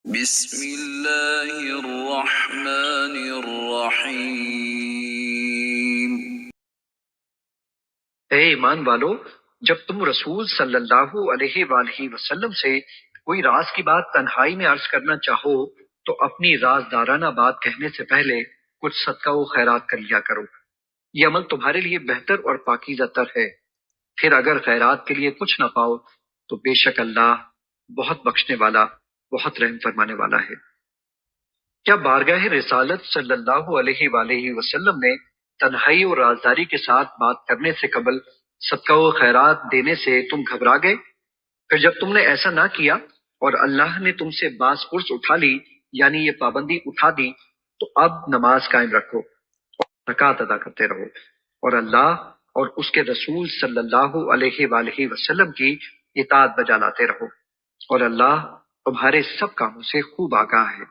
بسم اللہ الرحمن الرحیم۔ اے ایمان والو، جب تم رسول صلی اللہ علیہ وآلہ وسلم سے کوئی راز کی بات تنہائی میں عرض کرنا چاہو تو اپنی رازدارانہ بات کہنے سے پہلے کچھ صدقہ و خیرات کر لیا کرو، یہ عمل تمہارے لیے بہتر اور پاکیزہ تر ہے۔ پھر اگر خیرات کے لیے کچھ نہ پاؤ تو بے شک اللہ بہت بخشنے والا، بہت رحم فرمانے والا ہے۔ کیا بارگاہ رسالت صلی اللہ علیہ وآلہ وسلم نے تنہائی اور رازداری کے ساتھ بات کرنے سے قبل صدقہ و خیرات دینے سے تم گھبرا گئے؟ پھر جب تم نے ایسا نہ کیا اور اللہ نے تم سے باز پرس اٹھا لی، یعنی یہ پابندی اٹھا دی، تو اب نماز قائم رکھو اور زکوٰۃ ادا کرتے رہو، اور اللہ اور اس کے رسول صلی اللہ علیہ وآلہ وسلم کی اطاعت بجا لاتے رہو، اور اللہ تمہارے سب کاموں سے خوب آگاہ ہے۔